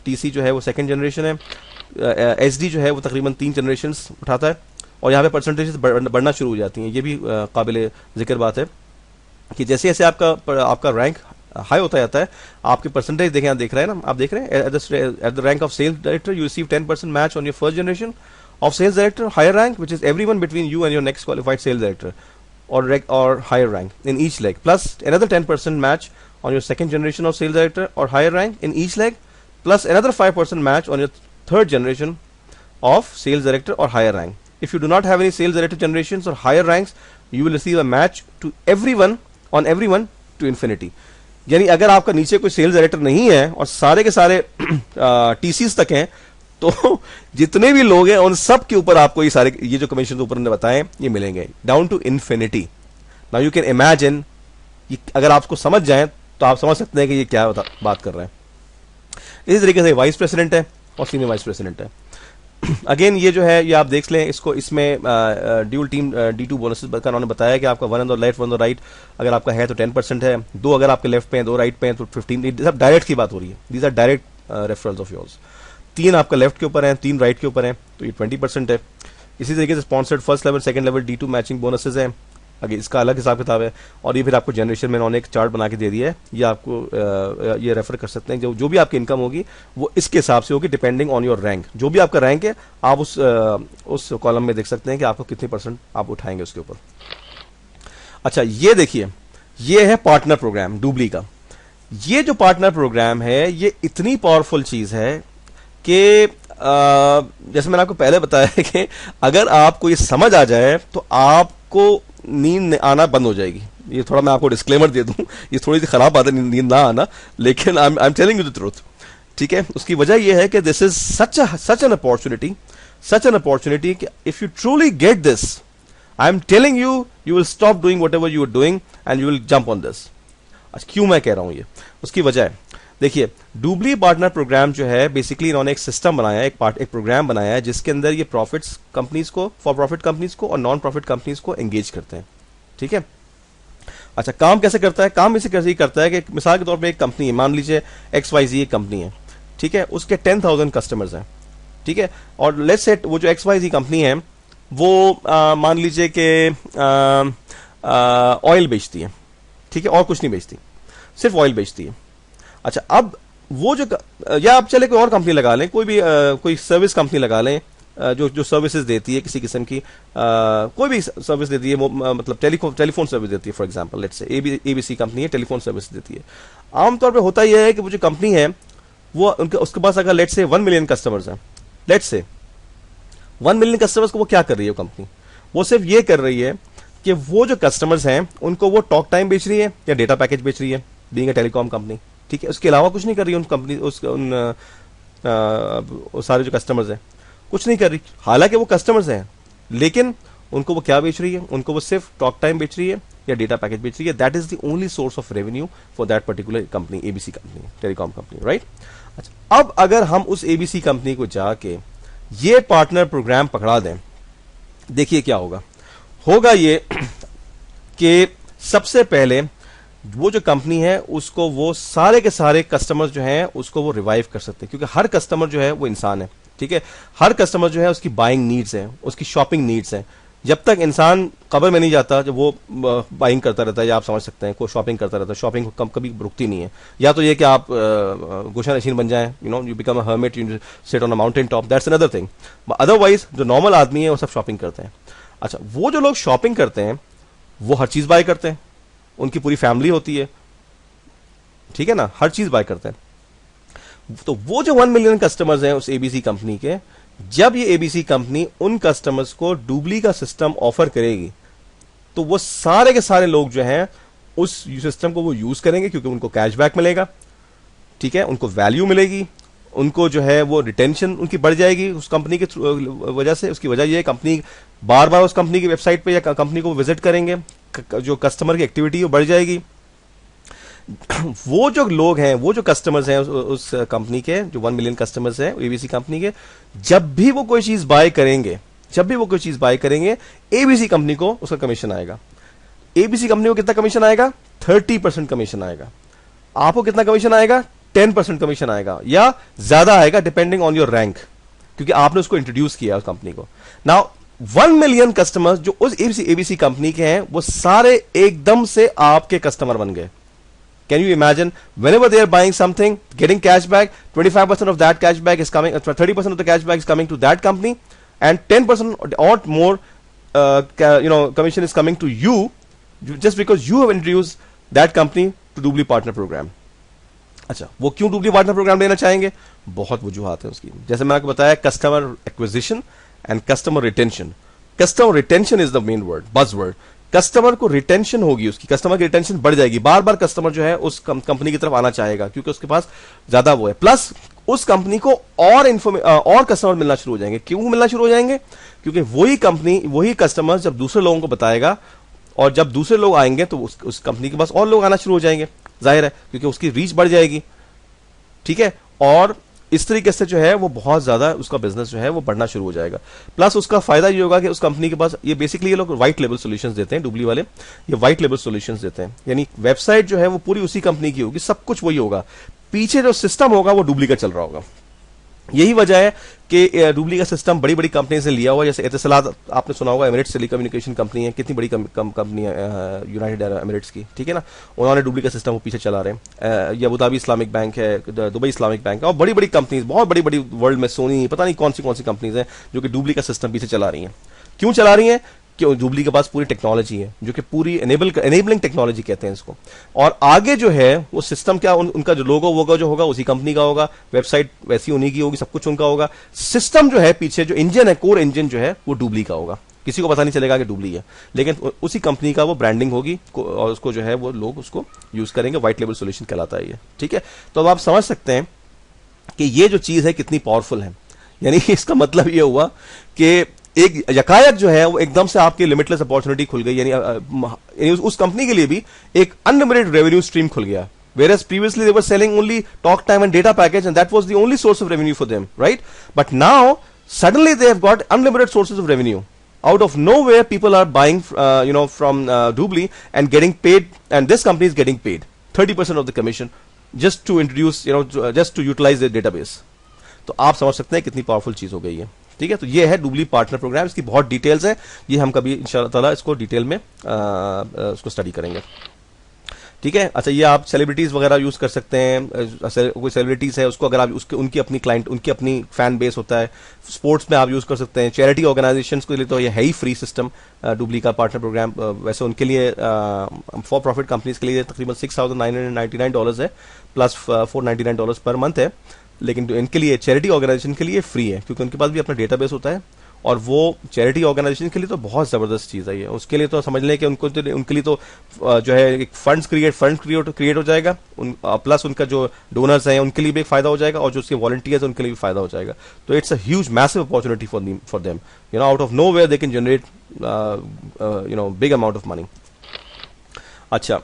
TC जो है वो सेकंड जनरेशन है, एसडी जो है वो तकरीबन 3 जनरेशन उठाता है, और यहाँ पे परसेंटेज बढ़ना शुरू हो जाती हैं। ये भी काबिल जिक्र बात है कि जैसे जैसे आपका रैंक हाई होता जाता है, आपके परसेंटेज देखें, आप देख रहे हैं ना, आप देख रहे हैं at the rank of sales director you receive 10% match on your first generation of sales director, higher rank, which is everyone between you and your next qualified sales director, or higher rank in each leg, plus another 10% match on your second generation of sales director or higher rank in each leg, plus another 5% match on your third generation of sales director or higher rank. If you do not have any sales director generations or higher ranks, you will receive a match to everyone on everyone to infinity. यानी अगर आपका नीचे कोई sales director नहीं है और सारे के सारे टीसीज तक हैं, तो जितने भी लोग हैं उन सब के ऊपर आपको ये जो कमीशन ऊपर ने बताए ये मिलेंगे down to infinity. Now you can imagine, अगर आपको समझ जाए तो आप समझ सकते हैं कि ये क्या बात कर रहे हैं। इसी तरीके से वाइस प्रेसिडेंट है और सीनियर वाइस प्रेसिडेंट है। अगेन ये जो है ये आप देख लें इसको, इसमें ड्यूल टीम D2 बोनसेस का उन्होंने बताया कि आपका 1 on the left 1 on the right अगर आपका है तो 10% है, 2 अगर आपके लेफ्ट पे हैं 2 राइट पे हैं तो 15। सब डायरेक्ट की बात हो रही है, these are direct referrals of yours. 3 आपका लेफ्ट के ऊपर हैं, 3 राइट के ऊपर हैं तो ये 20% है। इसी तरीके से sponsored first level second level D2 matching bonuses हैं, आगे इसका अलग हिसाब किताब है। और ये फिर आपको जनरेशन में उन्होंने एक चार्ट बना के दे दिया है, ये आपको ये रेफर कर सकते हैं। जो भी आपकी इनकम होगी वो इसके हिसाब से होगी डिपेंडिंग ऑन योर रैंक। जो भी आपका रैंक है आप उस कॉलम में देख सकते हैं कि आपको कितने % आप उठाएंगे उसके ऊपर। अच्छा ये देखिए, ये है पार्टनर प्रोग्राम डुबली का। ये जो पार्टनर प्रोग्राम है ये इतनी पावरफुल चीज है कि जैसे मैंने आपको पहले बताया कि अगर आपको ये समझ आ जाए तो आपको नींद आना बंद हो जाएगी। ये थोड़ा मैं आपको डिस्क्लेमर दे दूं, ये थोड़ी सी खराब बात है नींद ना आना, लेकिन I am telling you the truth, ठीक है। उसकी वजह ये है कि this is such an opportunity कि if you truly get this, I am telling you, you will stop doing whatever you are doing and you will jump on this. अच्छा क्यों मैं कह रहा हूं ये, उसकी वजह है, देखिए डुबली पार्टनर प्रोग्राम जो है बेसिकली इन्होंने एक सिस्टम बनाया है, एक प्रोग्राम बनाया है जिसके अंदर ये प्रॉफिट्स कंपनीज को, फॉर प्रॉफिट कंपनीज को और नॉन प्रॉफिट कंपनीज को एंगेज करते हैं, ठीक है। अच्छा काम कैसे करता है, काम इसे कैसे करता है कि मिसाल के तौर पे एक कंपनी है, मान लीजिए XYZ एक कंपनी है, ठीक है, उसके 10,000 कस्टमर्स हैं, ठीक है, और लेट्स से वो जो XYZ कंपनी है वो मान लीजिए कि ऑयल बेचती है, ठीक है, और कुछ नहीं बेचती, सिर्फ ऑयल बेचती है। अच्छा अब वो जो, या आप चले कोई और कंपनी लगा लें, कोई भी कोई सर्विस कंपनी लगा लें जो सर्विसेज देती है किसी किस्म की, कोई भी सर्विस देती है, मतलब टेलीफोन सर्विस देती है, for example let's say ABC company है, टेलीफोन सर्विस देती है। आमतौर पे होता यह है कि वो जो कंपनी है वो उसके पास अगर लेट्स से 1 मिलियन कस्टमर्स हैं, लेट्स से 1 मिलियन कस्टमर्स को वो क्या कर रही है कंपनी, वो सिर्फ ये कर रही है कि वो जो कस्टमर्स हैं उनको वो टॉक टाइम बेच रही है या डेटा पैकेज बेच रही है, बीइंग अ टेलीकॉम कंपनी, ठीक है। उसके अलावा कुछ नहीं कर रही है उन कंपनी, उन सारे जो कस्टमर्स हैं कुछ नहीं कर रही, हालांकि वो कस्टमर्स हैं, लेकिन उनको वो क्या बेच रही है, उनको वो सिर्फ टॉक टाइम बेच रही है या डेटा पैकेज बेच रही है। That is the only source of revenue for that particular company, ABC company, telecom company, right. अच्छा अब अगर हम उस ABC कंपनी को जाके ये पार्टनर प्रोग्राम पकड़ा दें, देखिए क्या होगा ये कि सबसे पहले वो जो कंपनी है उसको वो सारे के सारे कस्टमर्स जो हैं उसको वो रिवाइव कर सकते हैं, क्योंकि हर कस्टमर जो है वो इंसान है, ठीक है। हर कस्टमर जो है उसकी बाइंग नीड्स हैं, उसकी शॉपिंग नीड्स हैं। जब तक इंसान कब्र में नहीं जाता जब वो बाइंग करता रहता है, या आप समझ सकते हैं कोई शॉपिंग करता रहता है, शॉपिंग कभी रुकती नहीं है। या तो ये कि आप गुशा नशीन बन जाएं, you become a hermit, you sit on a mountain top, that's another thing. Otherwise जो नॉर्मल आदमी है वो सब शॉपिंग करते हैं। अच्छा वो जो लोग शॉपिंग करते हैं वो हर चीज बाय करते हैं, उनकी पूरी फैमिली होती है, ठीक है ना, हर चीज बाय करते हैं। तो वो जो 1 मिलियन कस्टमर्स हैं उस ABC कंपनी के, जब ये ABC कंपनी उन कस्टमर्स को डुबली का सिस्टम ऑफर करेगी तो वो सारे के सारे लोग जो हैं उस सिस्टम को वो यूज करेंगे, क्योंकि उनको कैशबैक मिलेगा, ठीक है, उनको वैल्यू मिलेगी, उनको जो है वो रिटेंशन उनकी बढ़ जाएगी उस कंपनी की वजह से। उसकी वजह ये है कंपनी बार बार उस कंपनी की वेबसाइट पे या कंपनी को विजिट करेंगे, जो कस्टमर की एक्टिविटी वो बढ़ जाएगी। वो जो लोग हैं, वो जो कस्टमर्स हैं उस कंपनी के, जो 1 मिलियन कस्टमर्स हैं ABC कंपनी के, जब भी वो कोई चीज बाय करेंगे, ABC कंपनी को उसका कमीशन आएगा। ABC कंपनी को कितना कमीशन आएगा? 30% कमीशन आएगा। आपको कितना कमीशन आएगा? 10% कमीशन आएगा या ज्यादा आएगा डिपेंडिंग ऑन योर रैंक, क्योंकि आपने उसको इंट्रोड्यूस किया उस कंपनी को। नाउ 1 मिलियन कस्टमर्स जो उस एबीसी कंपनी के हैं वो सारे एकदम से आपके कस्टमर बन गए। Can you imagine? Whenever they are buying something, getting cashback, 25% of that cashback is coming, 30% of the cashback is coming to that company, and 10% or more, commission is coming to you, just because you have introduced that company to Doobly Partner Program. अच्छा, वो क्यों Doobly Partner Program लेना चाहेंगे? बहुत वजूहात है उसकी। जैसे मैंने आपको बताया, customer acquisition and customer retention. Customer retention is the main word, बज वर्ड। कस्टमर को रिटेंशन होगी, उसकी कस्टमर की रिटेंशन बढ़ जाएगी, बार बार कस्टमर जो है उस कंपनी की तरफ आना चाहेगा क्योंकि उसके पास ज्यादा वो है, प्लस उस कंपनी को और कस्टमर मिलना शुरू हो जाएंगे। क्यों मिलना शुरू हो जाएंगे? क्योंकि वही कंपनी, वही कस्टमर जब दूसरे लोगों को बताएगा और जब दूसरे लोग आएंगे तो उस कंपनी के पास और लोग आना शुरू हो जाएंगे, जाहिर है, क्योंकि उसकी रीच बढ़ जाएगी। ठीक है, और इस तरीके से जो है वो बहुत ज्यादा उसका बिजनेस जो है वो बढ़ना शुरू हो जाएगा। प्लस उसका फायदा ये होगा कि उस कंपनी के पास, ये बेसिकली ये लोग व्हाइट लेबल सॉल्यूशंस देते हैं, डुबली वाले ये व्हाइट लेबल सॉल्यूशंस देते हैं, यानी वेबसाइट जो है वो पूरी उसी कंपनी की होगी, सब कुछ वही होगा, पीछे जो सिस्टम होगा वो डुबली का चल रहा होगा। यही वजह है कि डुबली का सिस्टम बड़ी बड़ी कंपनी से लिया हुआ, जैसे एतिसलात आपने सुना होगा, एमिरेट्स टेलीकम्युनिकेशन कंपनी है, कितनी बड़ी कंपनी है यूनाइटेड अरब एमिरेट्स की, ठीक है ना, उन्होंने डुबली का सिस्टम वो पीछे चला रहे हैं। ये अबू धाबी इस्लामिक बैंक है, दुबई इस्लामिक बैंक है, और बड़ी बड़ी कंपनीज, बहुत बड़ी बड़ी वर्ल्ड में, सोनी, पता नहीं कौन सी कंपनीज हैं जो कि डुबली का सिस्टम पीछे चला रही हैं। क्यों चला रही हैं? क्यों? डुबली के पास पूरी टेक्नोलॉजी है जो कि पूरी एनेबलिंग टेक्नोलॉजी कहते हैं इसको, और आगे जो है वो सिस्टम क्या, उनका जो लोगो वोगो जो होगा उसी कंपनी का होगा, वेबसाइट वैसी उन्हीं की होगी, सब कुछ उनका होगा, सिस्टम जो है पीछे जो इंजन है, कोर इंजन जो है वो डुबली का होगा, किसी को पता नहीं चलेगा कि डुबली है, लेकिन उसी कंपनी का वो ब्रांडिंग होगी और उसको जो है वो लोग उसको यूज करेंगे, व्हाइट लेबल सॉल्यूशन कहलाता है ये। ठीक है, तो अब आप समझ सकते हैं कि ये जो चीज है कितनी पावरफुल है। यानी इसका मतलब ये हुआ कि एक यकायक जो है वो एकदम से आपकी लिमिटलेस अपॉर्चुनिटी खुल गई, यानी उस कंपनी के लिए भी एक अनलिमिटेड रेवेन्यू स्ट्रीम खुल गया। Whereas previously they were selling only talk time and data package, and that was the only source of revenue for them, right? But now suddenly they have got unlimited sources of revenue. Out of nowhere, people are buying, from Doobly and getting paid, and this company is getting paid 30% of the commission just to introduce, just to utilize their database. तो आप समझ सकते हैं कितनी powerful चीज हो गई है। ठीक है, तो ये है डुबली पार्टनर प्रोग्राम, इसकी बहुत डिटेल्स है, ये हम कभी इंशाअल्लाह ताला इसको डिटेल में उसको स्टडी करेंगे। ठीक है, अच्छा, ये आप सेलिब्रिटीज वगैरह यूज कर सकते हैं, कोई सेलिब्रिटीज है उसको अगर आप उनकी अपनी क्लाइंट, उनकी अपनी फैन बेस होता है, स्पोर्ट्स में आप यूज कर सकते हैं, चैरिटी ऑर्गेनाइजेशंस के लिए तो ये है ही फ्री सिस्टम डुबली का पार्टनर प्रोग्राम। वैसे उनके लिए फॉर प्रॉफिट कंपनीज के लिए तकरीबन $6,999 है, प्लस $499 पर मंथ है, लेकिन इनके लिए चैरिटी ऑर्गेनाइजेशन के लिए फ्री है, क्योंकि उनके पास भी अपना डेटाबेस होता है, और वो चैरिटी ऑर्गेनाइजेशन के लिए तो बहुत जबरदस्त चीज है ये। उसके लिए तो समझ लें कि उनके लिए तो जो है एक फंड क्रिएट हो जाएगा, प्लस उनका जो डोनर्स हैं उनके लिए भी एक फायदा हो जाएगा, और जो उसके वॉलंटियर्स हैं उनके लिए भी फायदा हो जाएगा। तो it's a huge massive opportunity for them, out of nowhere they can generate big amount of money. अच्छा,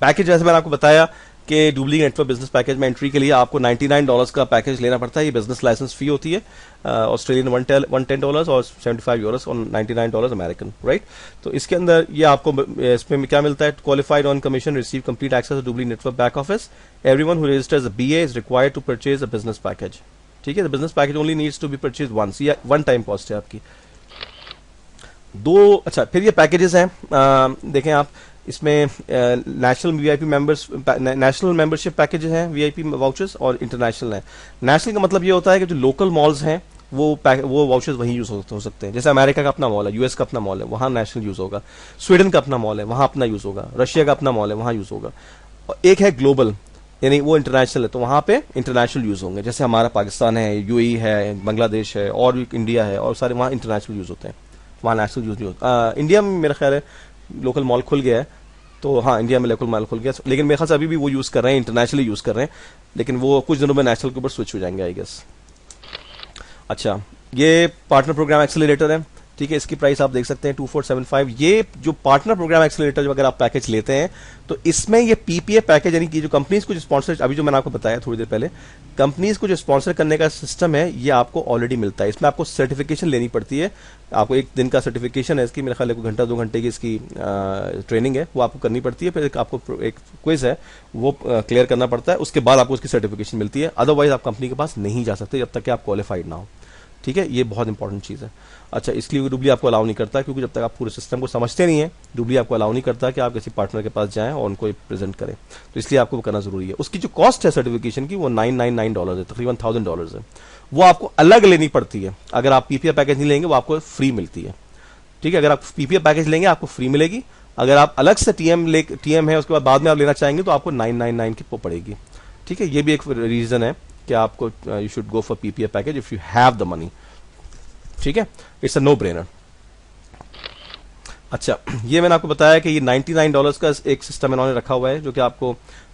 पैकेज जैसे मैंने आपको बताया कि डुबली नेटवर्क बिजनेस पैकेज में एंट्री के लिए आपको $99 का पैकेज लेना पड़ता है। ये बिजनेस लाइसेंस फी होती है, ऑस्ट्रेलियन $110 और €75 और $99 अमेरिकन, राइट। तो इसके अंदर ये आपको इसमें क्या मिलता है? Qualified on commission receive complete access to Dubli network back office. Everyone who registers a BA is required to purchase a business package. ठीक है, the business package only needs to be purchase once, ये one time cost है आपकी। अच्छा, फिर ये packages हैं, देखें आप, इसमें national VIP members, national membership package हैं, वीआईपी वाउचर्स, और इंटरनेशनल है। नेशनल का मतलब ये होता है कि जो लोकल मॉल्स हैं वो वाउचर्स वहीं यूज हो सकते हैं। जैसे अमेरिका का अपना मॉल है, यूएस का अपना मॉल है, वहां नेशनल यूज होगा। स्वीडन का अपना मॉल है, वहां अपना यूज होगा। रशिया का अपना मॉल है, वहां यूज होगा। और एक है ग्लोबल, यानी वो इंटरनेशनल है, तो वहां पे इंटरनेशनल यूज होंगे। जैसे हमारा पाकिस्तान है, यूएई है, बांग्लादेश है, और इंडिया है, और सारे वहां इंटरनेशनल यूज होते हैं, वहां नेशनल यूज नहीं होता। इंडिया में मेरा ख्याल है लोकल मॉल खुल गया है, तो हाँ, इंडिया में लोकल मॉल खुल गया, लेकिन मेरे ख्याल से अभी भी वो यूज कर रहे हैं, इंटरनेशनली यूज कर रहे हैं, लेकिन वो कुछ दिनों में नेशनल के ऊपर स्विच हो जाएंगे, आई गेस। अच्छा, ये पार्टनर प्रोग्राम एक्सेलरेटर है, ठीक है, इसकी प्राइस आप देख सकते हैं 2475। ये जो पार्टनर प्रोग्राम एक्सेलरेटर अगर आप पैकेज लेते हैं तो इसमें ये पीपीए पैकेज यानी कि जो कंपनीज को जो स्पॉन्सर, अभी जो मैंने आपको बताया थोड़ी देर पहले, कंपनीज को जो स्पॉन्सर करने का सिस्टम है ये आपको ऑलरेडी मिलता है। इसमें आपको सर्टिफिकेशन लेनी पड़ती है, आपको एक दिन का सर्टिफिकेशन है इसकी, मेरे ख्याल 1 घंटा 2 घंटे की इसकी ट्रेनिंग है, वो आपको करनी पड़ती है। फिर आपको एक क्विज है वो क्लियर करना पड़ता है, उसके बाद आपको उसकी सर्टिफिकेशन मिलती है। अदरवाइज आप कंपनी के पास नहीं जा सकते जब तक कि आप क्वालिफाइड ना हो। ठीक है, ये बहुत इंपॉर्टेंट चीज़ है। अच्छा, इसलिए डुबली आपको अलाउ नहीं करता, क्योंकि जब तक आप पूरे सिस्टम को समझते नहीं है, डुबली आपको अलाउ नहीं करता कि आप किसी पार्टनर के पास जाएं और उनको प्रेजेंट करें। तो इसलिए आपको वो करना जरूरी है। उसकी जो कॉस्ट है सर्टिफिकेशन की वो $999 है, तकरीबन $1000 है। वो आपको अलग लेनी पड़ती है। अगर आप पीपीए पैकेज नहीं लेंगे वो आपको फ्री मिलती है। ठीक है, अगर आप पीपीए पैकेज लेंगे आपको फ्री मिलेगी। अगर आप अलग से टीएम है उसके बाद में आप लेना चाहेंगे तो आपको 999 की पड़ेगी। ठीक है, ये भी एक रीजन है कि आपको you should go for PPA package if you have the money. ठीक है, इट्स अ नो ब्रेनर। अच्छा, ये मैंने आपको बताया कि ये $99 का एक सिस्टम इन्होंने रखा हुआ है जो कि आपको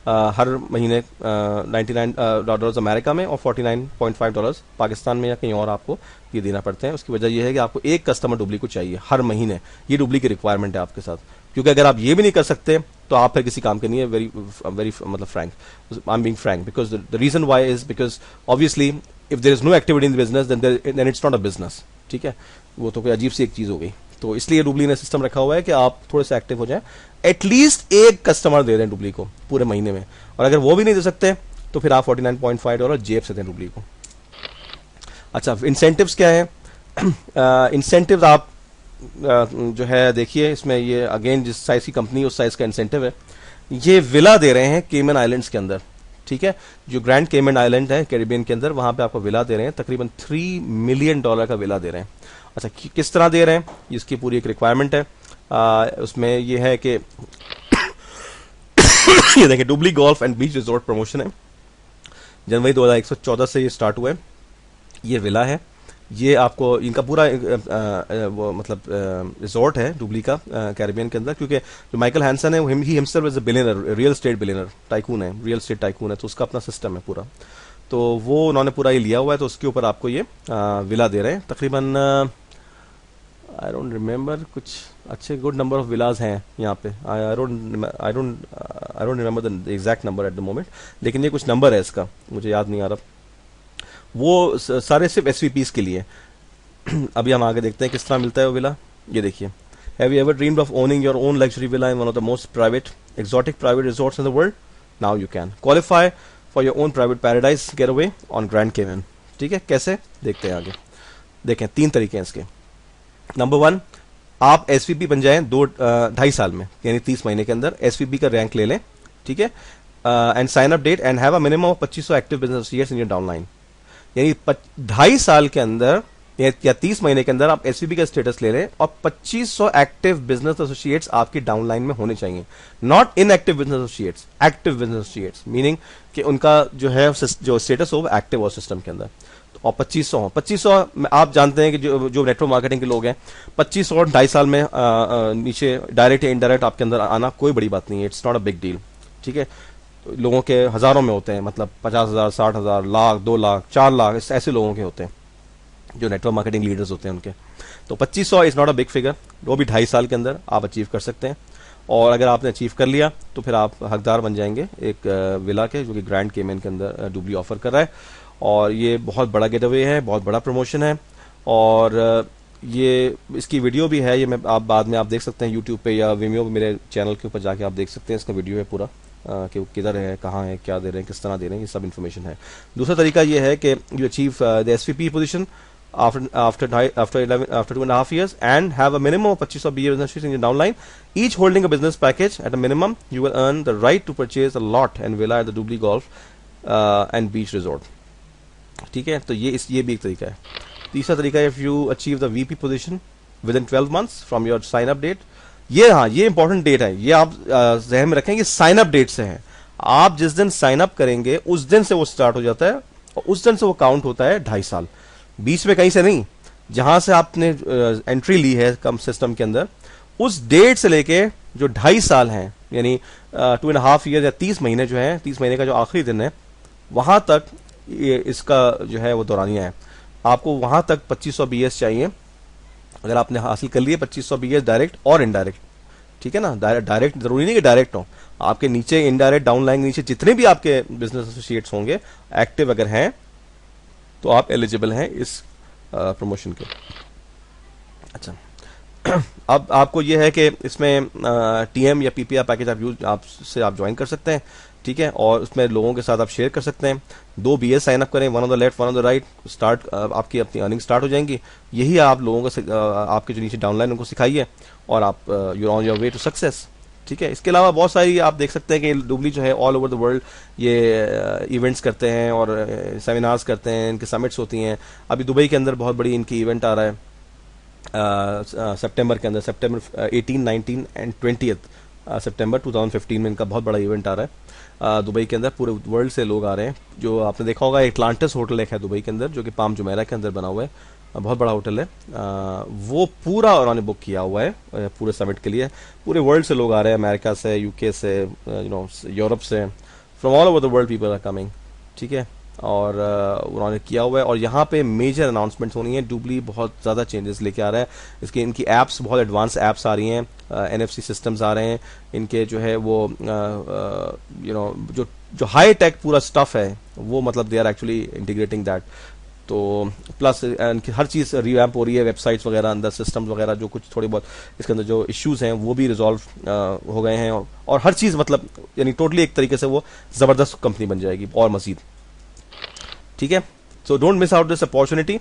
हर महीने $99 अमेरिका में और $49.5 पाकिस्तान में या कहीं और आपको ये देना पड़ते हैं। उसकी वजह ये है कि आपको एक कस्टमर डुबली को चाहिए हर महीने। ये डुबली की रिक्वायरमेंट है आपके साथ, क्योंकि अगर आप ये भी नहीं कर सकते तो आप फिर किसी काम के नहीं है। वेरी मतलब frank, I am being frank, because the reason why is because obviously if there is no activity in the business then it's not a business. ठीक है, वो तो कोई अजीब सी एक चीज हो गई। तो इसलिए डुबली ने सिस्टम रखा हुआ है कि आप थोड़े से एक्टिव हो जाएं, एटलीस्ट एक कस्टमर दे दें डुबली को पूरे महीने में। और अगर वो भी नहीं दे सकते तो फिर आप $49.5 जेब से दें डुबली को। अच्छा, इंसेंटिव्स क्या है? इंसेंटिव्स आप जो है देखिए, इसमें ये अगेन जिस साइज की कंपनी उस साइज का इंसेंटिव है। ये विला दे रहे हैं केमन आइलैंड्स के अंदर। ठीक है, जो ग्रैंड केमन आइलैंड है कैरिबियन के अंदर, वहां पे आपको विला दे रहे हैं, तकरीबन $3 मिलियन का विला दे रहे हैं। अच्छा, किस तरह दे रहे हैं, इसकी पूरी एक रिक्वायरमेंट है। उसमें ये है कि ये देखिए, Dubli golf and beach resort promotion है, जनवरी 2014 से ये स्टार्ट हुआ है। ये विला है, ये आपको इनका पूरा वो मतलब रिजॉर्ट है डुबली का कैरिबियन के अंदर, क्योंकि जो माइकल हैंसन है he himself is a billionaire, real estate billionaire, tycoon है, रियल एस्टेट टाइकून है, तो उसका अपना सिस्टम है पूरा। तो वो उन्होंने पूरा ये लिया हुआ है, तो उसके ऊपर आपको ये विला दे रहे हैं। तकरीबन आई डोंट रिमेंबर, कुछ अच्छे गुड नंबर ऑफ विलाज हैं यहाँ पे। I don't remember the exact number at the moment, लेकिन ये कुछ नंबर है इसका, मुझे याद नहीं आ रहा। वो सारे सिर्फ एसवीपीज के लिए। अभी हम आगे देखते हैं किस तरह मिलता है वो विला। ये देखिए, have you ever dreamed of owning your own luxury villa in one of the most private exotic private resorts in the world? Now you can qualify for your own private paradise getaway on grand केमन। ठीक है, कैसे देखते हैं आगे। देखें, 3 तरीके हैं इसके। नंबर 1, आप एसवीपी बन जाएं 2-2.5 साल में, यानी 30 महीने के अंदर एसवीपी का रैंक ले लें। ठीक है, and sign up date and have a minimum of 2500 active business associates in your downline. यानी 2.5 साल के अंदर या 30 महीने के अंदर आप एसवीपी का स्टेटस ले लें और 2500 एक्टिव बिजनेस एसोसिएट्स आपकी डाउनलाइन में होने चाहिए। Not in active business associates, active business associates, meaning कि उनका जो है जो स्टेटस हो वो एक्टिव हो सिस्टम के अंदर। और 2500 हो। 2500 आप जानते हैं कि जो नेटवर्क मार्केटिंग के लोग हैं, 2500 और 2.5 साल में नीचे डायरेक्ट या इनडायरेक्ट आपके अंदर आना कोई बड़ी बात नहीं है, it's not a big deal. ठीक है, लोगों के हजारों में होते हैं, मतलब 50,000, 60,000, लाख, 2 लाख, 4 लाख ऐसे लोगों के होते हैं जो नेटवर्क मार्केटिंग लीडर्स होते हैं उनके। तो 2500 is not a big figure, वो भी 2.5 साल के अंदर आप अचीव कर सकते हैं। और अगर आपने अचीव कर लिया तो फिर आप हकदार बन जाएंगे एक विला के, जो कि ग्रैंड केमन के अंदर डुबली ऑफर कर रहा है। और ये बहुत बड़ा गेट अवे है, बहुत बड़ा प्रमोशन है। और ये इसकी वीडियो भी है, ये मैं आप बाद में आप देख सकते हैं यूट्यूब पे या विमियो पे, मेरे चैनल के ऊपर जाके आप देख सकते हैं। इसका वीडियो है पूरा कि वो किधर है, कहाँ है, क्या दे रहे हैं, किस तरह दे रहे हैं, ये सब इन्फॉर्मेशन है। दूसरा तरीका ये है कि you achieve the SVP position after 2.5 years and have a minimum of 25 business in your downline, each holding a business package. At a minimum, you will earn the right to purchase a lot and villa at the Dubli Golf and Beach Resort. ठीक है, तो ये भी एक तरीका है। तीसरा तरीका है, if you achieve the VP position within 12 months from your sign up date. ये इंपॉर्टेंट डेट है, ये आप जहन में रखें, ये साइन अप डेट से है। आप जिस दिन साइन अप करेंगे उस दिन से वो स्टार्ट हो जाता है और उस दिन से वो काउंट होता है 2.5 साल, बीच में कहीं से नहीं। जहां से आपने एंट्री ली है कम सिस्टम के अंदर, उस डेट से लेके जो 2.5 साल हैं, यानी 2.5 ईयर या 30 महीने जो है, 30 महीने का जो आखिरी दिन है, वहां तक ये इसका जो है वो दौरानिया है। आपको वहां तक 2500 BS चाहिए अगर आपने हासिल कर लिए 2500 बीएस डायरेक्ट और इनडायरेक्ट, ठीक है ना, डायरेक्ट जरूरी नहीं कि डायरेक्ट हो, आपके नीचे इनडायरेक्ट डाउनलाइन नीचे जितने भी आपके बिजनेस एसोसिएट्स होंगे एक्टिव अगर हैं तो आप एलिजिबल हैं इस प्रमोशन के। अच्छा, अब आपको ये है कि इसमें टीएम या पीपीआर पैकेज आप ज्वाइन कर सकते हैं, ठीक है, और उसमें लोगों के साथ आप शेयर कर सकते हैं। 2 बीएस साइन अप करें, one on the left one on the right, start आपकी अपनी अर्निंग स्टार्ट हो जाएंगी। यही आप लोगों को आपके जो नीचे डाउनलाइन उनको सिखाइए और आप you on your way to success, ठीक है। इसके अलावा बहुत सारी आप देख सकते हैं कि डुबली जो है ऑल ओवर द वर्ल्ड ये इवेंट्स करते हैं और सेमिनार्स करते हैं, इनके समिट्स होती हैं। अभी दुबई के अंदर बहुत बड़ी इनकी इवेंट आ रहा है सितंबर के अंदर, सितंबर 18, 19 एंड 20 सितंबर 2015 में इनका बहुत बड़ा इवेंट आ रहा है दुबई के अंदर। पूरे वर्ल्ड से लोग आ रहे हैं। जो आपने देखा होगा एटलांटिस होटल एक है दुबई के अंदर जो कि पाम जुमेरा के अंदर बना हुआ है, बहुत बड़ा होटल है, वो पूरा उन्होंने बुक किया हुआ है पूरे समिट के लिए। पूरे वर्ल्ड से लोग आ रहे हैं, अमेरिका से, यूके से, यूरोप से, from all over the world people are coming, ठीक है। और उन्होंने किया हुआ है और यहाँ पे मेजर अनाउंसमेंट्स होनी है। डुबली बहुत ज़्यादा चेंजेस लेके आ रहा है। इसके इनकी एप्स बहुत एडवांस एप्स आ रही हैं, एनएफसी सिस्टम्स आ रहे हैं इनके, जो है वो जो हाई टेक पूरा स्टफ है वो, मतलब they are actually integrating that. तो प्लस इनकी हर चीज़ रिवैम्प हो रही है, वेबसाइट्स वगैरह अंदर, सिस्टम्स वगैरह जो कुछ थोड़ी बहुत इसके अंदर जो इश्यूज हैं वो भी रिजॉल्व हो गए हैं और हर चीज़ मतलब यानी टोटली एक तरीके से वो ज़बरदस्त कंपनी बन जाएगी और मज़ीद, ठीक है। So don't miss out this opportunity.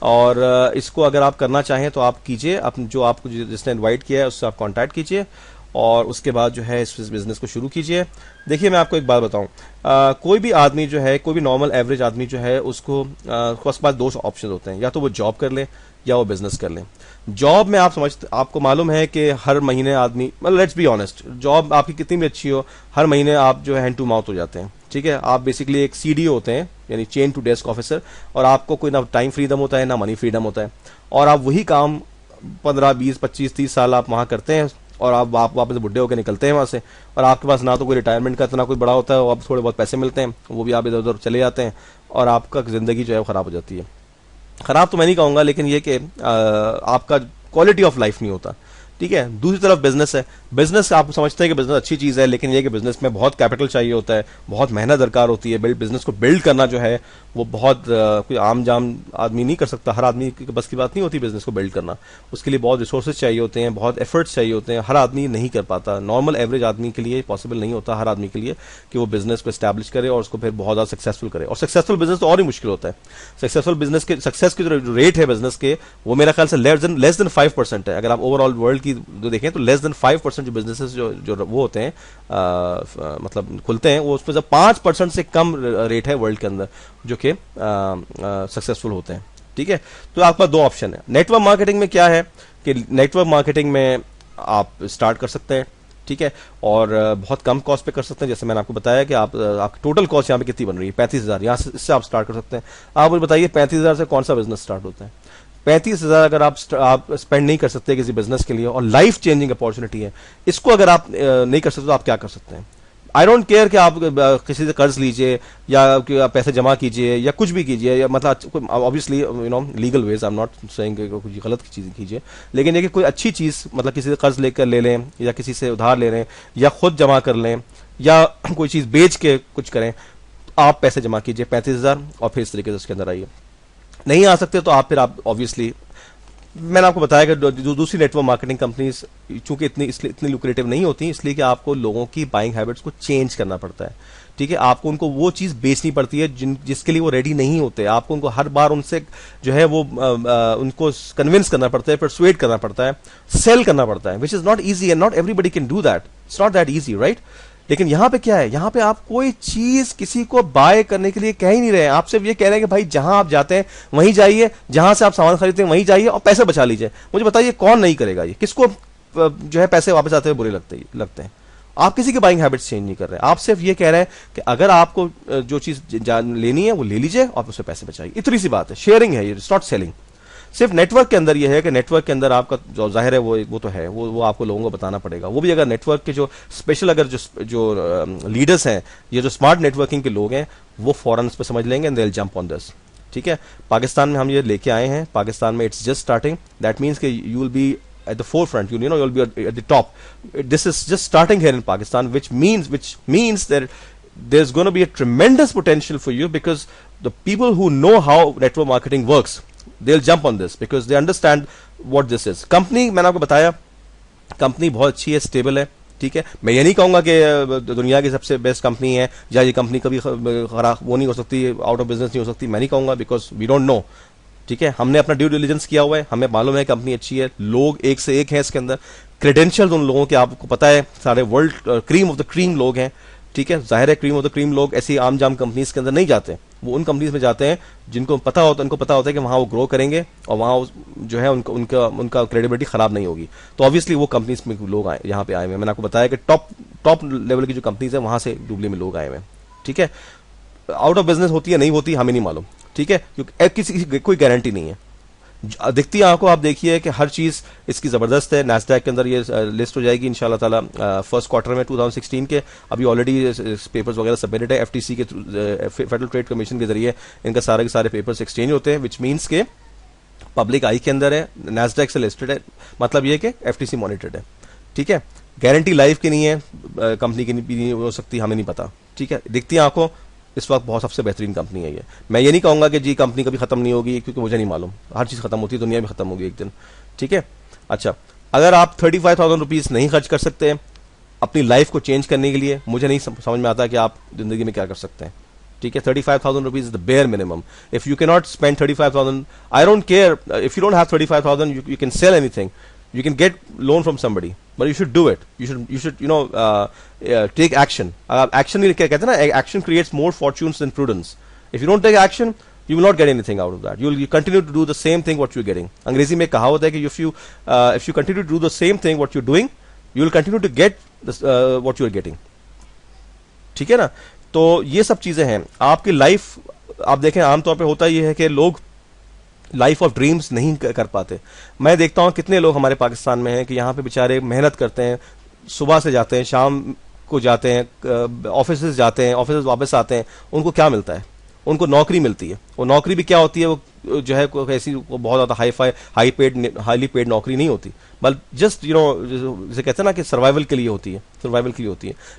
और इसको अगर आप करना चाहें तो आप कीजिए, अपने जो आपको जिसने इनवाइट किया है उससे आप कांटेक्ट कीजिए और उसके बाद जो है इस बिजनेस को शुरू कीजिए। देखिए मैं आपको एक बात बताऊं, कोई भी आदमी जो है, कोई भी नॉर्मल एवरेज आदमी जो है उसको उसके पास 2 ऑप्शन होते हैं, या तो वो जॉब कर ले या वो बिजनेस कर ले। जॉब में आपको मालूम है कि हर महीने आदमी, मतलब लेट्स बी ऑनेस्ट, जॉब आपकी कितनी भी अच्छी हो, हर महीने आप जो है हैंड टू माउथ हो जाते हैं, ठीक है। आप बेसिकली एक सीडीओ होते हैं, यानी चेन टू डेस्क ऑफिसर, और आपको कोई ना टाइम फ्रीडम होता है ना मनी फ्रीडम होता है, और आप वही काम 15, 20, 25, 30 साल आप वहाँ करते हैं और आप वापस बुढ़े होकर निकलते हैं वहाँ से, और आपके पास ना तो कोई रिटायरमेंट का इतना कोई बड़ा होता है, आप थोड़े बहुत पैसे मिलते हैं, वो भी आप इधर उधर चले जाते हैं और आपका ज़िंदगी जो है वो ख़राब हो जाती है। ख़राब तो मैं नहीं कहूँगा, लेकिन ये कि आपका क्वालिटी ऑफ लाइफ नहीं होता, ठीक है। दूसरी तरफ बिजनेस है, बिजनेस आप समझते हैं कि बिजनेस अच्छी चीज़ है, लेकिन ये कि बिजनेस में बहुत कैपिटल चाहिए होता है, बहुत मेहनत दरकार होती है। बिजनेस को बिल्ड करना जो है वो बहुत कोई आम जाम आदमी नहीं कर सकता, हर आदमी की बस की बात नहीं होती बिजनेस को बिल्ड करना। उसके लिए बहुत रिसोर्सेज चाहिए होते हैं, बहुत एफर्ट्स चाहिए होते हैं, हर आदमी नहीं कर पाता। नॉर्मल एवरेज आदमी के लिए पॉसिबल नहीं होता, हर आदमी के लिए, कि वो बिजनेस को एस्टैब्लिश करे और उसको फिर बहुत ज़्यादा सक्सेसफुल करे। और सक्सेसफुल बिजनेस तो और ही मुश्किल होता है। सक्सेसफुल बिजनेस के सक्सेस के जो रेट है बिजनेस के, वो मेरा ख्याल से लेस देन 5% है। अगर आप ओवरऑल वर्ल्ड की जो देखें तो लेस देन 5% जो बिजनेसेस जो वो होते हैं मतलब खुलते हैं, वो उसमें से 5% से कम रेट है वर्ल्ड के अंदर जो कि सक्सेसफुल होते हैं, ठीक है। तो आपके पास 2 ऑप्शन है। नेटवर्क मार्केटिंग में क्या है कि नेटवर्क मार्केटिंग में आप स्टार्ट कर सकते हैं, ठीक है, और बहुत कम कॉस्ट पे कर सकते हैं। जैसे मैंने आपको बताया कि आपकी टोटल कॉस्ट यहाँ पे कितनी बन रही है, 35,000, यहाँ से इससे आप स्टार्ट कर सकते हैं। आप मुझे बताइए 35,000 से कौन सा बिजनेस स्टार्ट होता है? 35,000 अगर आप स्पेंड नहीं कर सकते किसी बिजनेस के लिए, और लाइफ चेंजिंग अपॉर्चुनिटी है, इसको अगर आप नहीं कर सकते तो आप क्या कर सकते हैं? आई डोंट केयर कि आप किसी से कर्ज लीजिए या कि आप पैसे जमा कीजिए या कुछ भी कीजिए, या मतलब obviously legal ways, I am not saying कुछ गलत चीज़ कीजिए, लेकिन ये कि कोई अच्छी चीज़, मतलब किसी से कर्ज लेकर ले लें या किसी से उधार ले लें या खुद जमा कर लें या कोई चीज़ बेच के कुछ करें, आप पैसे जमा कीजिए 35,000 और फिर इस तरीके से उसके अंदर आइए। नहीं आ सकते तो आप ऑब्वियसली, मैंने आपको बताया कि दूसरी नेटवर्क मार्केटिंग कंपनीज चूंकि इतनी लुक्रेटिव नहीं होती, इसलिए कि आपको लोगों की बाइंग हैबिट्स को चेंज करना पड़ता है, ठीक है। आपको उनको वो चीज़ बेचनी पड़ती है जिसके लिए वो रेडी नहीं होते। आपको उनको हर बार उनसे जो है वो उनको कन्विंस करना पड़ता है, परसुएड करना पड़ता है, सेल करना पड़ता है, which is not easy and not everybody can do that, it's not that easy, right. लेकिन यहां पे क्या है, यहां पे आप कोई चीज किसी को बाय करने के लिए कह ही नहीं रहे हैं। आप सिर्फ ये कह रहे हैं कि भाई जहां आप जाते हैं वहीं जाइए, जहां से आप सामान खरीदते हैं वहीं जाइए और पैसे बचा लीजिए। मुझे बताइए कौन नहीं करेगा ये? किसको जो है पैसे वापस आते हुए बुरे लगते हैं? आप किसी के बाइंग हैबिट्स चेंज नहीं कर रहे, आप सिर्फ ये कह रहे हैं कि अगर आपको जो चीज लेनी है वो ले लीजिए और उससे पैसे बचाइए। इतनी सी बात है, शेयरिंग है ये, इट्स नॉट सेलिंग। सिर्फ नेटवर्क के अंदर ये है कि नेटवर्क के अंदर आपका जो जाहिर है वो तो है, वो आपको लोगों को बताना पड़ेगा। वो भी अगर नेटवर्क के जो स्पेशल अगर जो लीडर्स हैं, ये जो स्मार्ट नेटवर्किंग के लोग हैं, वो फौरन इस पर समझ लेंगे and they will jump on this, ठीक है, पाकिस्तान में हम ये लेके आए हैं, पाकिस्तान में it's just starting, that means कि you will be at the forefront, you know, you'll be at the top. This is just starting here in Pakistan, which means that there's going to be a tremendous potential for you, because the people who know how network marketing works, they'll jump on this because they understand what this is. Company मैंने आपको बताया, company बहुत अच्छी है, stable है, ठीक है। मैं ये नहीं कहूंगा कि दुनिया की सबसे बेस्ट कंपनी है या ये कंपनी कभी खराब वो नहीं हो सकती, आउट ऑफ बिजनेस नहीं हो सकती, मैं नहीं कहूंगा, बिकॉज वी डोंट नो, ठीक है। हमने अपना ड्यू डिलिजेंस किया हुआ है, हमें मालूम है कंपनी अच्छी है, लोग एक से एक हैं इसके अंदर, क्रेडेंशियल्स उन लोगों के आपको पता है, सारे world cream of the cream लोग हैं, ठीक है। जाहिर है क्रीम ऑफ द क्रीम लोग ऐसी आम जाम कंपनीज के अंदर नहीं जाते, वो उन कंपनीज में जाते हैं जिनको पता होता है कि वहां वो ग्रो करेंगे और वहां जो है उनका क्रेडिबिलिटी खराब नहीं होगी। तो ऑब्वियसली वो कंपनीज में लोग आए, यहाँ पे आए हुए हैं। मैंने आपको बताया कि टॉप लेवल की जो कंपनीज है वहां से डुबली में लोग आए हुए हैं, ठीक है। आउट ऑफ बिजनेस होती है नहीं होती हमें नहीं मालूम, ठीक है, क्योंकि किसी की कोई गारंटी नहीं है। दिखती आंखों आप देखिए कि हर चीज इसकी जबरदस्त है। नैस्डैक के अंदर ये लिस्ट हो जाएगी इंशाल्लाह ताला फर्स्ट क्वार्टर में 2016 के। अभी ऑलरेडी पेपर्स वगैरह सबमिटेड है एफटीसी के फेडरल ट्रेड कमीशन के जरिए, इनका सारे के सारे पेपर्स एक्सचेंज होते हैं, विच मीन्स के पब्लिक आई के अंदर है, नैस्डैक से लिस्टेड है, मतलब ये कि एफटीसी मॉनिटर्ड है, ठीक है। गारंटी लाइफ की नहीं है, कंपनी की नहीं हो सकती, हमें नहीं पता, ठीक है। दिखती आंखों इस वक्त बहुत सबसे बेहतरीन कंपनी है ये। मैं ये नहीं कहूंगा कि जी कंपनी कभी खत्म नहीं होगी, क्योंकि मुझे नहीं मालूम, हर चीज खत्म होती है, दुनिया में खत्म होगी एक दिन, ठीक है। अच्छा, अगर आप 35,000 रुपीज नहीं खर्च कर सकते अपनी लाइफ को चेंज करने के लिए, मुझे नहीं समझ में आता कि आप जिंदगी में क्या कर सकते हैं, ठीक है। 35,000 rupees is the bare minimum. If you can not spend 35,000, I don't care if you don't have 35,000, you can sell anything, you can get loan from somebody, but you should do it. You should take action. Action कहते हैं ना, action creates more fortunes than prudence. If you don't take action, you will not get anything out of that. You continue to do the same thing what you're getting. अंग्रेजी में कहावत है कि if you continue to do the same thing what you're doing, you will continue to get what you're getting. ठीक है ना। तो ये सब चीजें हैं। आपकी लाइफ आप देखें, आमतौर पे होता ये है कि लोग लाइफ ऑफ ड्रीम्स नहीं कर पाते। मैं देखता हूं कितने लोग हमारे पाकिस्तान में हैं कि यहाँ पे बेचारे मेहनत करते हैं, सुबह से जाते हैं, शाम को जाते हैं, ऑफिस जाते हैं, ऑफिस वापस आते हैं, उनको क्या मिलता है? उनको नौकरी मिलती है। वो नौकरी भी क्या होती है, वो जो है ऐसी बहुत ज्यादा हाईली पेड नौकरी नहीं होती, बल्कि जस्ट जैसे कहते हैं ना कि सर्वाइवल के लिए होती है।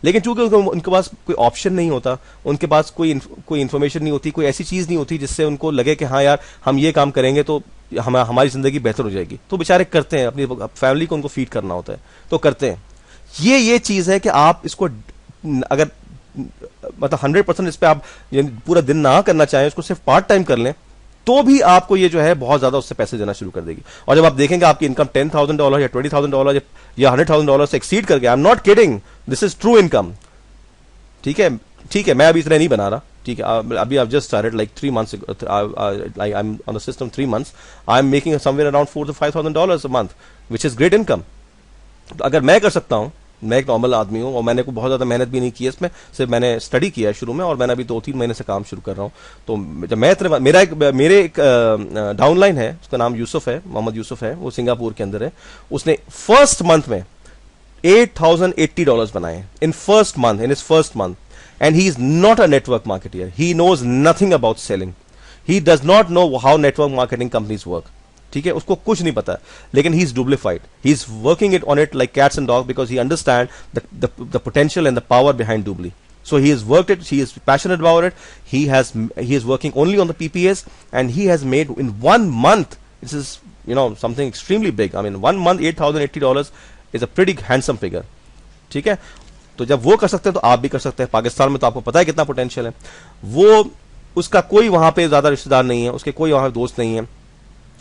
लेकिन चूंकि उनके पास कोई ऑप्शन नहीं होता, उनके पास कोई इन्फॉर्मेशन नहीं होती, कोई ऐसी चीज नहीं होती जिससे उनको लगे कि हाँ यार हम ये काम करेंगे तो हमारी जिंदगी बेहतर हो जाएगी, तो बेचारे करते हैं, अपनी फैमिली को उनको फीड करना होता है तो करते हैं। ये चीज है कि आप इसको अगर मतलब 100% इस पे आप पूरा दिन ना करना चाहें, उसको सिर्फ पार्ट टाइम कर लें, तो भी आपको ये जो है बहुत ज्यादा उससे पैसे देना शुरू कर देगी। और जब आप देखेंगे आपकी इनकम $10,000 या $20,000 या $100,000 से एक्सीड कर गया, आई am not kidding, this is true income, ठीक है। मैं अभी इतना नहीं बना रहा, ठीक है। अभी I just started like 3 months I am on the system 3 months, I am making somewhere around $4,000 to $5,000 a month, which is great income. तो अगर मैं कर सकता हूं, मैं एक नॉर्मल आदमी हूं और मैंने को बहुत ज्यादा मेहनत भी नहीं की है इसमें, सिर्फ मैंने स्टडी किया है शुरू में और मैंने अभी 2-3 महीने से काम शुरू कर रहा हूं। तो जब मैं मेरे एक डाउनलाइन है, उसका नाम यूसुफ है, मोहम्मद यूसुफ है, वो सिंगापुर के अंदर है। उसने फर्स्ट मंथ में $8,080 बनाए in his first month, and he is not a network marketer, he knows nothing about selling, he does not know how network marketing companies work, ठीक है, उसको कुछ नहीं पता, लेकिन he is duplified, he is working it on it like cats and dog, because he understand the potential and the power behind Dubli. So he has worked it, he is passionate about it, he is working only on the PPAs, and he has made in 1 month, this is something extremely big. I mean 1 month $8,080 is a pretty handsome figure, ठीक है. तो जब वो कर सकते हैं तो आप भी कर सकते हैं. पाकिस्तान में तो आपको पता है कितना पोटेंशियल है. वो उसका कोई वहां पे ज्यादा रिश्तेदार नहीं है, उसके कोई वहां दोस्त नहीं है,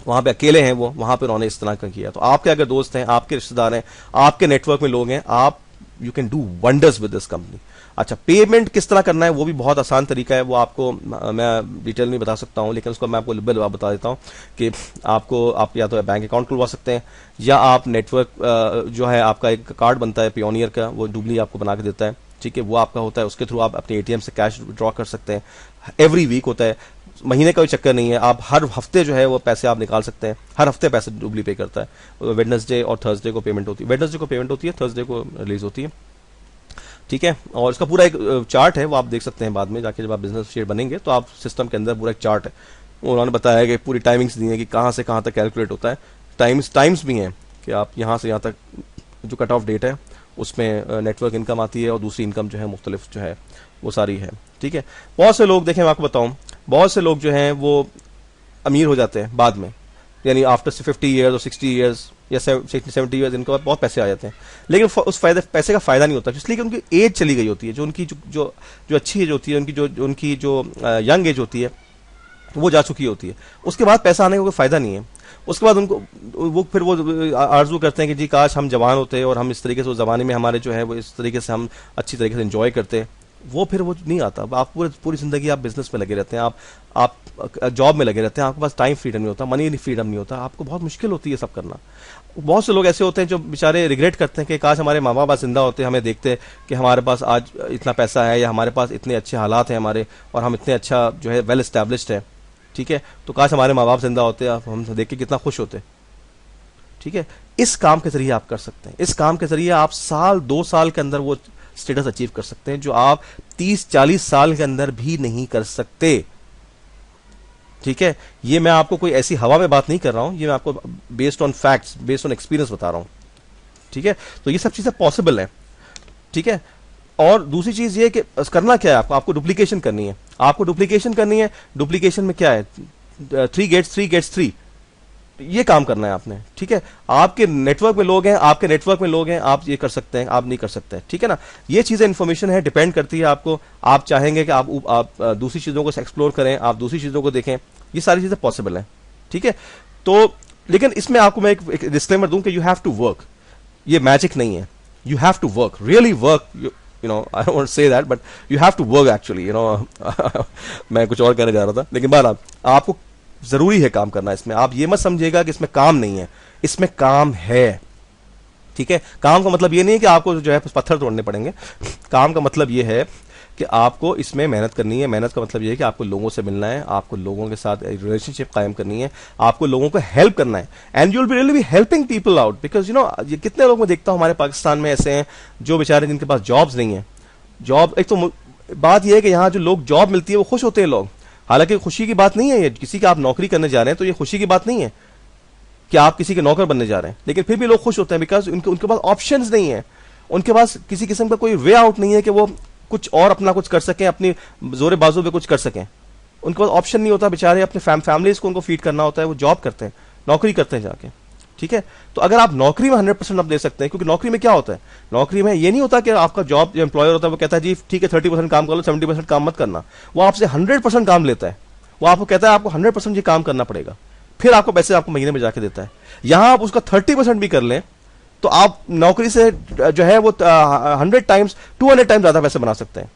वहां पे अकेले हैं वो, वहां पे उन्होंने इस तरह का किया. तो आपके अगर दोस्त हैं, आपके रिश्तेदार हैं, आपके नेटवर्क में लोग हैं, आप you can do wonders with this company. अच्छा, पेमेंट किस तरह करना है वो भी बहुत आसान तरीका है, वो आपको मैं डिटेल में बता सकता हूं, लेकिन उसको मैं आपको लिबल बता देता हूं कि आप या तो बैंक अकाउंट खुलवा सकते हैं, या आप नेटवर्क जो है आपका एक कार्ड बनता है पियोनियर का, वो डुबली आपको बना के देता है, ठीक है, वो आपका होता है, उसके थ्रू आप अपने एटीएम से कैश ड्रॉ कर सकते हैं. एवरी वीक होता है, महीने का कोई चक्कर नहीं है, आप हर हफ्ते जो है वो पैसे आप निकाल सकते हैं. हर हफ्ते पैसे डुबली पे करता है. वेडनेसडे और थर्सडे को पेमेंट होती है, वेडनेसडे को पेमेंट होती है, थर्सडे को रिलीज होती है, ठीक है. और इसका पूरा एक चार्ट है, वो आप देख सकते हैं बाद में जाके, जब आप बिजनेस शेयर बनेंगे तो आप सिस्टम के अंदर पूरा एक चार्ट है, उन्होंने बताया कि पूरी टाइमिंग्स दी हैं कि कहाँ से कहाँ तक कैलकुलेट होता है, टाइम्स भी हैं कि आप यहाँ से यहाँ तक जो कट ऑफ डेट है उसमें नेटवर्क इनकम आती है और दूसरी इनकम जो है मुख्तलिफ जो है वो सारी है। ठीक है, बहुत से लोग देखें, मैं आपको बताऊं, बहुत से लोग जो हैं वो अमीर हो जाते हैं बाद में, यानी आफ्टर 50 ईयर्स और 60 ईयर्स या 70 ईयर्स, इनके बाद बहुत पैसे आ जाते हैं, लेकिन उस पैसे का फायदा नहीं होता, इसलिए कि उनकी एज चली गई होती है, जो उनकी जो अच्छी एज होती है, उनकी जो यंग एज होती है वो जा चुकी होती है, उसके बाद पैसा आने का कोई फायदा नहीं है। उसके बाद उनको वो आरजू करते हैं कि जी काश हम जवान होते और हम इस तरीके से उस जमाने में हमारे जो है वो इस तरीके से हम अच्छी तरीके से एंजॉय करते, वो फिर वो नहीं आता। आप पूरी जिंदगी आप बिजनेस में लगे रहते हैं, आप जॉब में लगे रहते हैं, आपके पास टाइम फ्रीडम नहीं होता, मनी फ्रीडम नहीं होता, आपको बहुत मुश्किल होती है सब करना। बहुत से लोग ऐसे होते हैं जो बेचारे रिग्रेट करते हैं कि काश हमारे माँ बाप जिंदा होते, हमें देखते कि हमारे पास आज इतना पैसा है या हमारे पास इतने अच्छे हालात हैं हमारे, और हम इतने अच्छा जो है वेल एस्टैब्लिश्ड है। ठीक है, तो काश हमारे माँ बाप जिंदा होते, हम देख के कितना खुश होते। ठीक है, इस काम के जरिए आप कर सकते हैं, इस काम के जरिए आप साल 2 साल के अंदर वो स्टेटस अचीव कर सकते हैं जो आप 30-40 साल के अंदर भी नहीं कर सकते। ठीक है, ये मैं आपको कोई ऐसी हवा में बात नहीं कर रहा हूं, ये मैं आपको based on facts, based on experience बता रहा हूं। ठीक है, तो ये सब चीजें पॉसिबल है। ठीक है, और दूसरी चीज ये कि करना क्या है, आपको डुप्लीकेशन करनी है, आपको डुप्लीकेशन करनी है। डुप्लीकेशन में क्या है, 3 गेट्स 3, ये काम करना है आपने। ठीक है, आपके नेटवर्क में लोग हैं, आप ये कर सकते हैं, आप नहीं कर सकते। ठीक है ना, ये चीजें इंफॉर्मेशन है, डिपेंड करती है आपको। आप चाहेंगे कि आप दूसरी चीजों को एक्सप्लोर करें, आप दूसरी चीजों को देखें, ये सारी चीजें पॉसिबल हैं। ठीक है, तो लेकिन इसमें आपको मैं एक डिस्क्लेमर दूं कि यू हैव टू वर्क, ये मैजिक नहीं है, you have to work, really work, you know, I don't want to say that, but you have to work actually, you know. मैं कुछ और कहने जा रहा था, लेकिन बहरहाल आपको जरूरी है काम करना इसमें। आप ये मत समझिएगा कि इसमें काम नहीं है, इसमें काम है। ठीक है, काम का मतलब ये नहीं है कि आपको जो है पत्थर तोड़ने पड़ेंगे, काम का मतलब ये है कि आपको इसमें मेहनत करनी है। मेहनत का मतलब ये है कि आपको लोगों से मिलना है, आपको लोगों के साथ रिलेशनशिप कायम करनी है, आपको लोगों को हेल्प करना है, and you will be really be helping people out, because you know ये कितने लोग मैं देखता हूं हमारे पाकिस्तान में ऐसे हैं जो बेचारे जिनके पास जॉब्स नहीं है। जॉब, एक तो बात यह है कि यहाँ जो लोग जॉब मिलती है वो खुश होते हैं लोग, हालांकि खुशी की बात नहीं है ये, किसी की आप नौकरी करने जा रहे हैं तो ये खुशी की बात नहीं है कि आप किसी के नौकर बनने जा रहे हैं, लेकिन फिर भी लोग खुश होते हैं बिकॉज उनके पास ऑप्शंस नहीं है, उनके पास किसी किस्म का कोई वे आउट नहीं है कि वो कुछ और अपना कुछ कर सकें, अपनी जोरे बाजू पे कुछ कर सकें। उनके पास ऑप्शन नहीं होता, बेचारे अपने फैमिलीज को उनको फीड करना होता है, वो जॉब करते हैं, नौकरी करते हैं जाके। ठीक है, तो अगर आप नौकरी में 100% आप दे सकते हैं, क्योंकि नौकरी में क्या होता है, नौकरी में ये नहीं होता कि आपका जॉब जो एम्प्लॉयर होता है वो कहता है जी ठीक है 30% काम कर लो, 70% काम मत करना। वो आपसे 100% काम लेता है, वो आपको कहता है आपको 100% ये काम करना पड़ेगा, फिर आपको पैसे आपको महीने में जाके देता है। यहां आप उसका 30% भी कर लें तो आप नौकरी से जो है वो 100 टाइम्स 200 टाइम्स ज्यादा पैसे बना सकते हैं।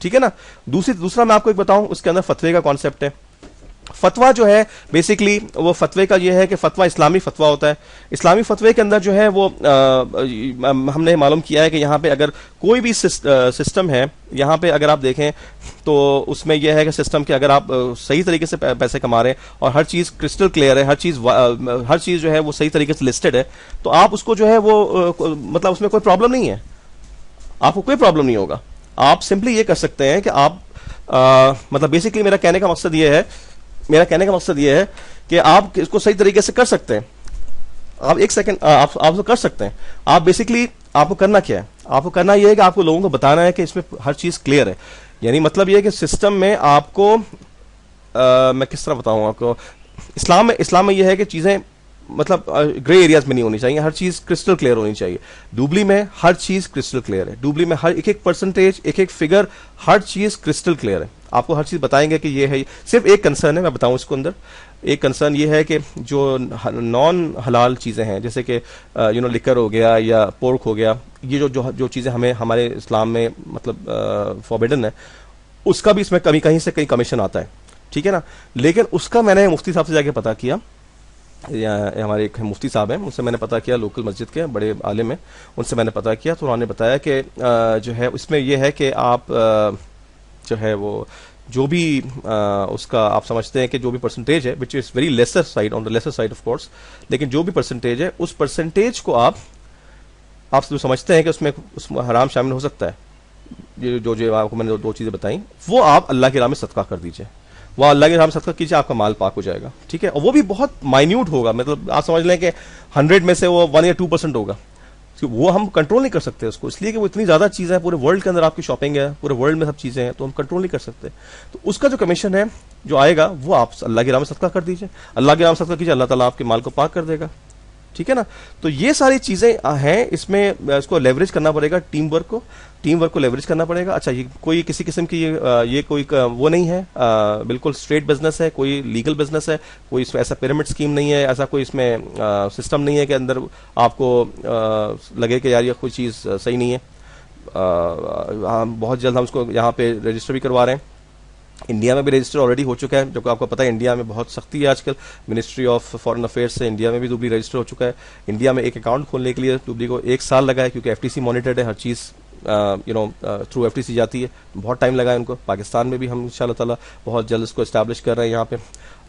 ठीक है ना, दूसरा मैं आपको एक बताऊं, उसके अंदर फतवे का कॉन्सेप्ट है। फतवा जो है बेसिकली वो फतवे का ये है कि फतवा इस्लामी फतवा होता है। इस्लामी फतवे के अंदर जो है वो हमने मालूम किया है कि यहाँ पे अगर कोई भी सिस्टम है, यहाँ पे अगर आप देखें तो उसमें यह है कि सिस्टम के अगर आप सही तरीके से पैसे कमा रहे हैं और हर चीज़ क्रिस्टल क्लियर है, हर चीज़ जो है वो सही तरीके से लिस्टेड है, तो आप उसको जो है वो मतलब उसमें कोई प्रॉब्लम नहीं है, आपको कोई प्रॉब्लम नहीं होगा। आप सिंपली ये कर सकते हैं कि आप मतलब बेसिकली मेरा कहने का मकसद ये है कि आप इसको सही तरीके से कर सकते हैं। आप एक सेकंड आप तो कर सकते हैं। आप बेसिकली आपको करना क्या है, आपको करना यह है कि आपको लोगों को बताना है कि इसमें हर चीज क्लियर है। यानी मतलब यह है कि सिस्टम में आपको मैं किस तरह बताऊं आपको, इस्लाम में यह है कि चीजें मतलब ग्रे एरियाज में नहीं होनी चाहिए, हर चीज क्रिस्टल क्लियर होनी चाहिए। डुबली में हर चीज क्रिस्टल क्लियर है, डुबली में हर एक परसेंटेज, एक फिगर, हर चीज क्रिस्टल क्लियर है। आपको हर चीज बताएंगे कि ये है। सिर्फ एक कंसर्न है, मैं बताऊं इसको अंदर एक कंसर्न ये है कि जो नॉन हलाल चीजें हैं जैसे कि लिकर हो गया या पोर्क हो गया, ये जो चीजें हमें हमारे इस्लाम में मतलब फॉरबिडन है, उसका भी इसमें कहीं से कहीं कमीशन आता है। ठीक है ना, लेकिन उसका मैंने मुफ्ती साहब से जाके पता किया, हमारे एक मुफ्ती साहब हैं, उनसे मैंने पता किया, लोकल मस्जिद के बड़े आलिम हैं, उनसे मैंने पता किया तो उन्होंने बताया कि जो है इसमें यह है कि आप जो है वो जो भी उसका आप समझते हैं कि जो भी परसेंटेज है which is very laser side, on the lesser side of course, लेकिन जो भी परसेंटेज है उस परसेंटेज को आप जो समझते हैं कि उसमें हराम शामिल हो सकता है, जो आपको मैंने दो चीजें बताई, वो आप अल्लाह की राह में सदका कर दीजिए। वह अल्लाह के नाम सदका कीजिए, आपका माल पाक हो जाएगा, ठीक है। और वो भी बहुत माइन्यूट होगा, मतलब आप समझ लें कि 100 में से वो 1 या 2% होगा, वो हम कंट्रोल नहीं कर सकते उसको, इसलिए कि वो इतनी ज्यादा चीजें हैं, पूरे वर्ल्ड के अंदर आपकी शॉपिंग है, पूरे वर्ल्ड में सब चीजें हैं, तो हम कंट्रोल नहीं कर सकते। तो उसका जो कमीशन है जो आएगा वो आप अल्लाह के नाम सदका कर दीजिए, अल्लाह के नाम सदका कीजिए, अल्लाह ताला आपके माल को पाक कर देगा, ठीक है ना। तो ये सारी चीजें हैं, इसमें इसको लेवरेज करना पड़ेगा, टीम वर्क को लेवरेज करना पड़ेगा। अच्छा, ये कोई किसी किस्म की ये कोई वो नहीं है, बिल्कुल स्ट्रेट बिजनेस है, कोई लीगल बिजनेस है, कोई इसमें ऐसा पिरामिड स्कीम नहीं है, ऐसा कोई इसमें सिस्टम नहीं है कि अंदर आपको लगे कि यार ये कोई चीज सही नहीं है। हम बहुत जल्द हम उसको यहाँ पे रजिस्टर भी करवा रहे हैं। इंडिया में भी रजिस्टर ऑलरेडी हो चुका है, जो आपको पता है इंडिया में बहुत सख्ती है आजकल, मिनिस्ट्री ऑफ फॉरेन अफेयर्स से इंडिया में भी दुबली रजिस्टर हो चुका है। इंडिया में एक अकाउंट खोलने के लिए दुबली को 1 साल लगा है, क्योंकि एफटीसी मॉनिटर्ड है, हर चीज़ थ्रू एफटीसी जाती है, बहुत टाइम लगा है उनको। पाकिस्तान में भी हम इंशाल्लाह ताला बहुत जल्द इसको एस्टैब्लिश कर रहे हैं यहाँ पे।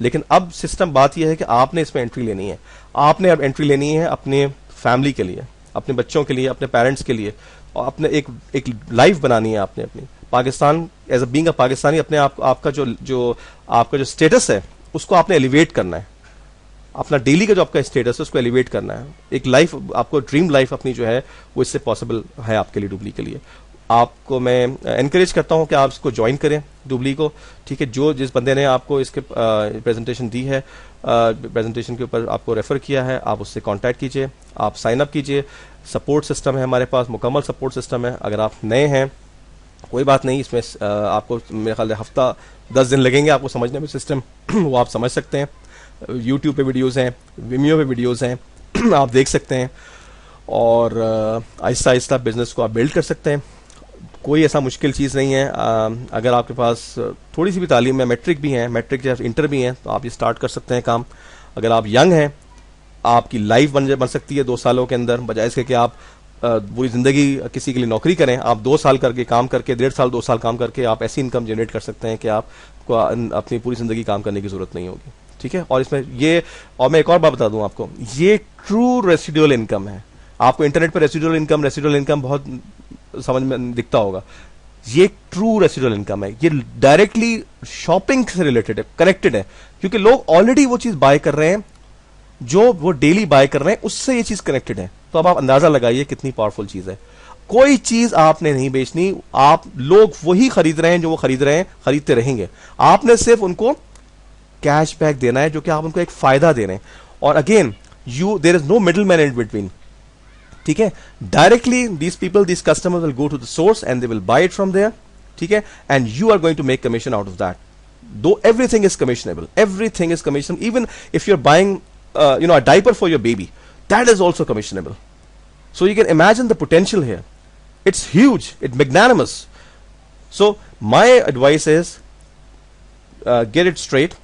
लेकिन अब सिस्टम बात यह है कि आपने इसमें एंट्री लेनी है, आपने अब एंट्री लेनी है अपने फैमिली के लिए, अपने बच्चों के लिए, अपने पेरेंट्स के लिए, और अपने एक लाइफ बनानी है आपने अपनी। Pakistan as a being a Pakistani, अपने आपका जो स्टेटस है उसको आपने एलिवेट करना है, अपना डेली का जो आपका स्टेटस है उसको एलिवेट करना है। एक लाइफ आपको, ड्रीम लाइफ अपनी जो है वो इससे पॉसिबल है आपके लिए, डुबली के लिए। आपको मैं एनकरेज करता हूं कि आप इसको ज्वाइन करें डुबली को, ठीक है। जिस बंदे ने आपको इसके प्रेजेंटेशन दी है, प्रेजेंटेशन के ऊपर आपको रेफर किया है, आप उससे कांटेक्ट कीजिए, आप साइन अप कीजिए। सपोर्ट सिस्टम है हमारे पास, मुकम्मल सपोर्ट सिस्टम है। अगर आप नए हैं कोई बात नहीं, इसमें आपको मेरे ख्याल हफ्ता 10 दिन लगेंगे आपको समझने में सिस्टम वो आप समझ सकते हैं। यूट्यूब पे वीडियोस हैं, विमियो पे वीडियोस हैं आप देख सकते हैं, और आहिस्ता आहिस्ता बिजनेस को आप बिल्ड कर सकते हैं। कोई ऐसा मुश्किल चीज़ नहीं है। अगर आपके पास थोड़ी सी भी तालीम है, मैट्रिक भी है, मैट्रिक या इंटर भी है, तो आप ये स्टार्ट कर सकते हैं काम। अगर आप यंग हैं, आपकी लाइफ बन सकती है 2 सालों के अंदर, बजाय इसके कि आप पूरी जिंदगी किसी के लिए नौकरी करें। आप 2 साल करके काम करके, 1.5 साल 2 साल काम करके आप ऐसी इनकम जनरेट कर सकते हैं कि आपको अपनी पूरी जिंदगी काम करने की जरूरत नहीं होगी, ठीक है। और इसमें ये, और मैं एक और बात बता दूं आपको, ये ट्रू रेसिडुअल इनकम है। आपको इंटरनेट पर रेसिडुअल इनकम बहुत समझ में दिखता होगा, ये ट्रू रेसिडुअल इनकम है। ये डायरेक्टली शॉपिंग से रिलेटेड है, कनेक्टेड है, क्योंकि लोग ऑलरेडी वो चीज बाय कर रहे हैं जो वो डेली बाय कर रहे हैं, उससे ये चीज कनेक्टेड है। तो अब आप अंदाजा लगाइए कितनी पावरफुल चीज है। कोई चीज आपने नहीं बेचनी, आप लोग वही खरीद रहे हैं जो वो खरीद रहे हैं, खरीदते रहेंगे। आपने सिर्फ उनको कैशबैक देना है, जो कि आप उनको एक फायदा दे रहे हैं। और again, there is no middle man in between, ठीक है। Directly these people, these customers will go to the source and they will buy it from there, ठीक है। And you are going to make commission out of that. दो everything is commissionable, everything is commissionable. Even if you're buying a diaper for your baby, that is also commissionable. So you can imagine the potential here. It's huge, it's magnanimous. So my advice is get it straight,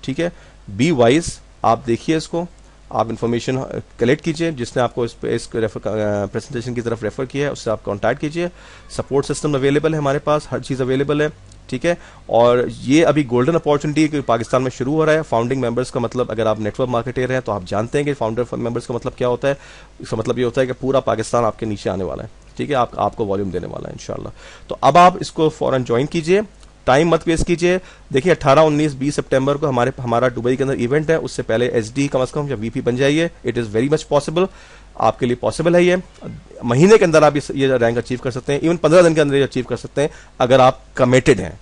ठीक है। Be wise, आप देखिए इसको, आप information collect कीजिए। जिसने आपको इस प्रेजेंटेशन की तरफ रेफर किया है उससे आप कांटेक्ट कीजिए। सपोर्ट सिस्टम अवेलेबल है हमारे पास, हर चीज़ अवेलेबल है, ठीक है। और ये अभी गोल्डन अपॉर्चुनिटी पाकिस्तान में शुरू हो रहा है। फाउंडिंग मेंबर्स का मतलब, अगर आप नेटवर्क मार्केटर हैं तो आप जानते हैं कि फाउंडर मेंबर्स का मतलब क्या होता है। इसका मतलब ये होता है कि पूरा पाकिस्तान आपके नीचे आने वाला है, ठीक है। आपको वॉल्यूम देने वाला है इंशाल्लाह। तो अब आप इसको फौरन ज्वाइन कीजिए, टाइम मत वेस्ट कीजिए। देखिए 18, 19, 20 सितंबर को हमारा दुबई के अंदर इवेंट है। उससे पहले एसडी कम से कम या वीपी बन जाइए। It is very much possible, आपके लिए पॉसिबल है। ये महीने के अंदर आप ये रैंक अचीव कर सकते हैं, इवन 15 दिन के अंदर अचीव कर सकते हैं, अगर आप कमिटेड हैं,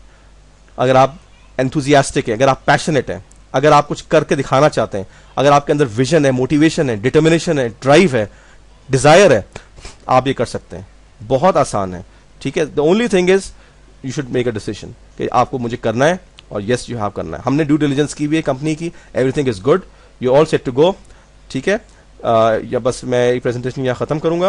अगर आप एंथुजियास्टिक हैं, अगर आप पैशनेट हैं, अगर आप कुछ करके दिखाना चाहते हैं, अगर आपके अंदर विजन है, मोटिवेशन है, डिटर्मिनेशन है, ड्राइव है, डिजायर है, आप ये कर सकते हैं। बहुत आसान है, ठीक है। The only thing is you should make a decision कि आपको मुझे करना है, और यस यू हैव करना है। हमने ड्यू डिलिजेंस की हुई है कंपनी की, everything is good, you all set to go, ठीक है। या बस मैं प्रेजेंटेशन यहाँ खत्म करूंगा।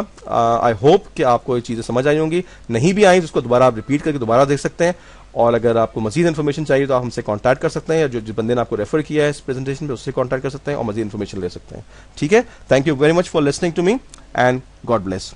आई होप कि आपको ये चीज़ें समझ आई होंगी। नहीं भी आई तो उसको दोबारा आप रिपीट करके दोबारा देख सकते हैं। और अगर आपको मजीद इन्फॉर्मेशन चाहिए तो आप हमसे कांटेक्ट कर सकते हैं, या जो बंदे ने आपको रेफर किया है इस प्रेजेंटेशन पे उससे कांटेक्ट कर सकते हैं और मजीद इन्फॉर्मेशन ले सकते हैं, ठीक है। Thank you very much for listening to me and God bless.